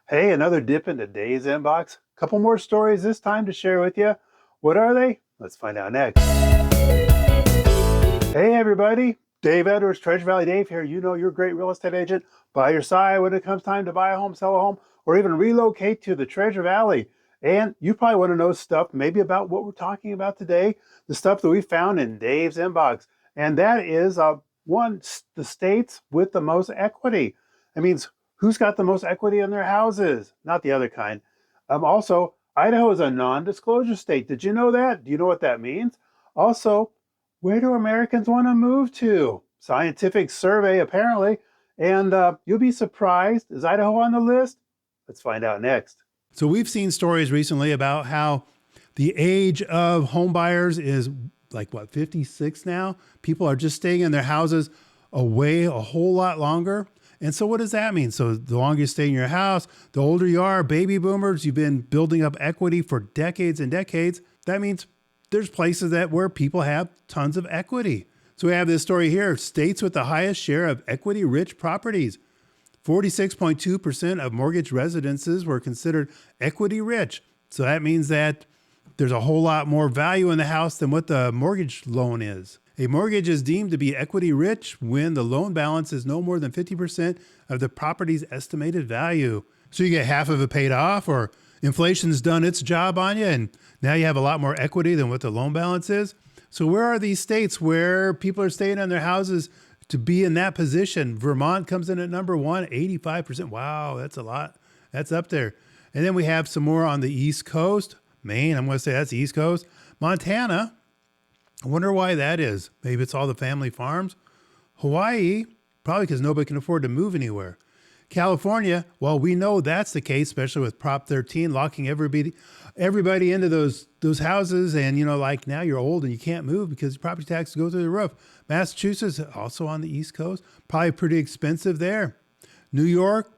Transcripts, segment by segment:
Hey, another dip into Dave's inbox. Couple more stories this time to share with you. What are they? Let's find out next. Hey, everybody. Dave Edwards, Treasure Valley Dave here. You know your great real estate agent by your side when it comes time to buy a home, sell a home, or even relocate to the Treasure Valley. And you probably want to know stuff maybe about what we're talking about today, the stuff that we found in Dave's inbox. And that is the states with the most equity. That means who's got the most equity in their houses, not the other kind. Also, Idaho is a non-disclosure state. Did you know that? Do you know what that means? Also, where do Americans want to move to? Scientific survey, apparently. And you'll be surprised. Is Idaho on the list? Let's find out next. So we've seen stories recently about how the age of home buyers is like 56 now. People are just staying in their houses a whole lot longer. And so what does that mean? So the longer you stay in your house, the older you are, baby boomers, you've been building up equity for decades and decades. That means there's places where people have tons of equity. So we have this story here, states with the highest share of equity-rich properties. 46.2% of mortgage residences were considered equity-rich. So that means that there's a whole lot more value in the house than what the mortgage loan is. A mortgage is deemed to be equity rich when the loan balance is no more than 50% of the property's estimated value. So you get half of it paid off, or inflation's done its job on you, and now you have a lot more equity than what the loan balance is. So where are these states where people are staying in their houses to be in that position? Vermont comes in at number one, 85%. Wow, that's a lot. That's up there. And then we have some more on the East Coast. Maine, I'm going to say that's the East Coast. Montana, I wonder why that is. Maybe it's all the family farms. Hawaii, probably because nobody can afford to move anywhere. California, well, we know that's the case, especially with Prop 13 locking everybody into those houses. And, like now you're old and you can't move because property taxes go through the roof. Massachusetts, also on the East Coast, probably pretty expensive there. New York,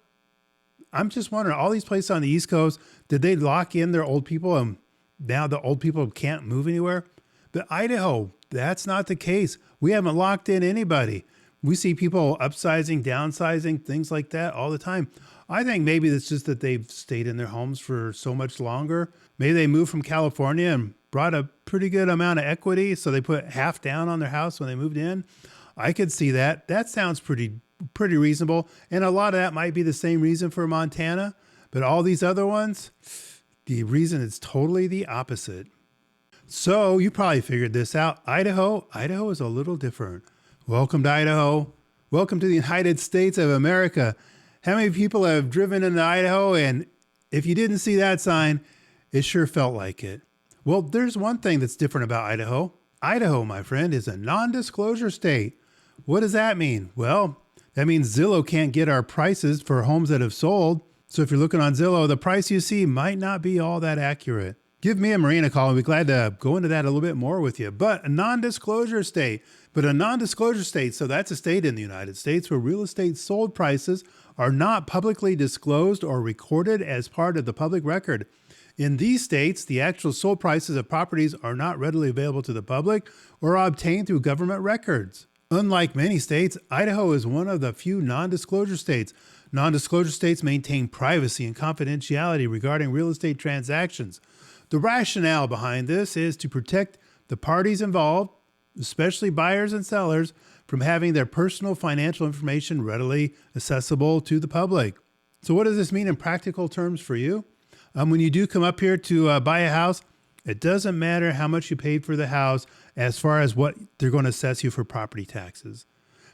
I'm just wondering, all these places on the East Coast, did they lock in their old people and now the old people can't move anywhere? But Idaho, that's not the case. We haven't locked in anybody. We see people upsizing, downsizing, things like that all the time. I think maybe it's just that they've stayed in their homes for so much longer. Maybe they moved from California and brought a pretty good amount of equity, so they put half down on their house when they moved in. I could see that. That sounds pretty reasonable. And a lot of that might be the same reason for Montana. But all these other ones, the reason is totally the opposite. So you probably figured this out. Idaho is a little different. Welcome to Idaho. Welcome to the United States of America. How many people have driven into Idaho? And if you didn't see that sign, it sure felt like it. Well, there's one thing that's different about Idaho. Idaho, my friend, is a non-disclosure state. What does that mean? Well, that means Zillow can't get our prices for homes that have sold. So if you're looking on Zillow, the price you see might not be all that accurate. Give me and Marina a call and we'd be glad to go into that a little bit more with you. But a non-disclosure state, so that's a state in the United States where real estate sold prices are not publicly disclosed or recorded as part of the public record. In these states, the actual sold prices of properties are not readily available to the public or are obtained through government records. Unlike many states, Idaho is one of the few non-disclosure states. Non-disclosure states maintain privacy and confidentiality regarding real estate transactions. The rationale behind this is to protect the parties involved, especially buyers and sellers, from having their personal financial information readily accessible to the public. So what does this mean in practical terms for you? When you do come up here to buy a house, it doesn't matter how much you paid for the house as far as what they're going to assess you for property taxes.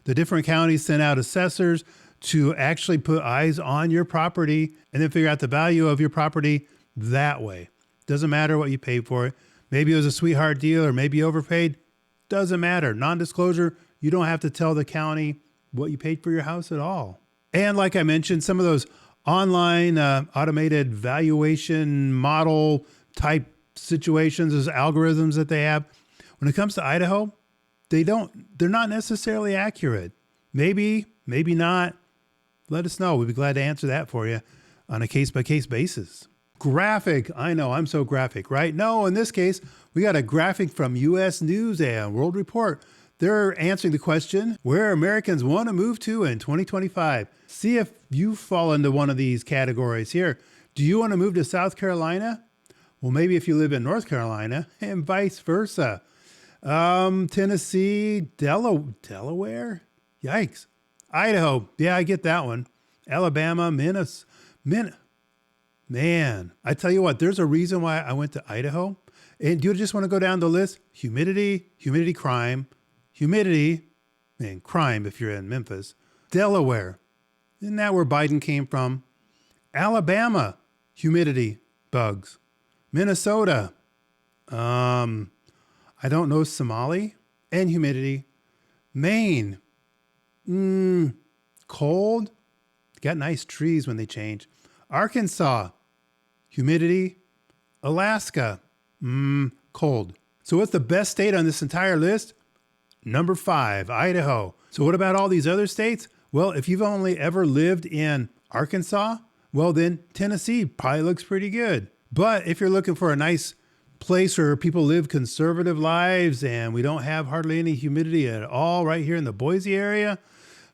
The different counties send out assessors to actually put eyes on your property and then figure out the value of your property that way. Doesn't matter what you paid for it. Maybe it was a sweetheart deal or maybe you overpaid. Doesn't matter. Non-disclosure, you don't have to tell the county what you paid for your house at all. And like I mentioned, some of those online automated valuation model type situations, those algorithms that they have, when it comes to Idaho, they're not necessarily accurate. Maybe not. Let us know. We'd be glad to answer that for you on a case-by-case basis. Graphic. I know, I'm so graphic, right? No, in this case, we got a graphic from U.S. News and World Report. They're answering the question, where Americans want to move to in 2025. See if you fall into one of these categories here. Do you want to move to South Carolina? Well, maybe if you live in North Carolina, and vice versa. Tennessee, Delaware? Yikes. Idaho. Yeah, I get that one. Alabama, Man, I tell you what, there's a reason why I went to Idaho. And do you just want to go down the list? Humidity, crime, humidity, and crime if you're in Memphis. Delaware. Isn't that where Biden came from? Alabama, humidity, bugs. Minnesota, I don't know, Somali, and humidity. Maine, cold. Got nice trees when they change. Arkansas, humidity. Alaska, cold. So what's the best state on this entire list? Number 5, Idaho. So what about all these other states? Well, if you've only ever lived in Arkansas, well then Tennessee probably looks pretty good. But if you're looking for a nice place where people live conservative lives and we don't have hardly any humidity at all right here in the Boise area,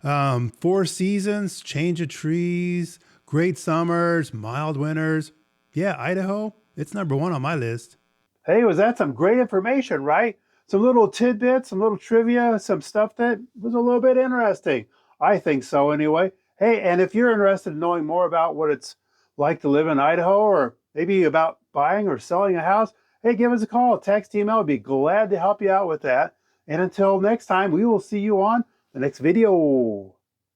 4 seasons, change of trees, great summers, mild winters. Yeah, Idaho, it's number 1 on my list. Hey, was that some great information, right? Some little tidbits, some little trivia, some stuff that was a little bit interesting. I think so anyway. Hey, and if you're interested in knowing more about what it's like to live in Idaho or maybe about buying or selling a house, hey, give us a call, text, email. I'd be glad to help you out with that. And until next time, we will see you on the next video.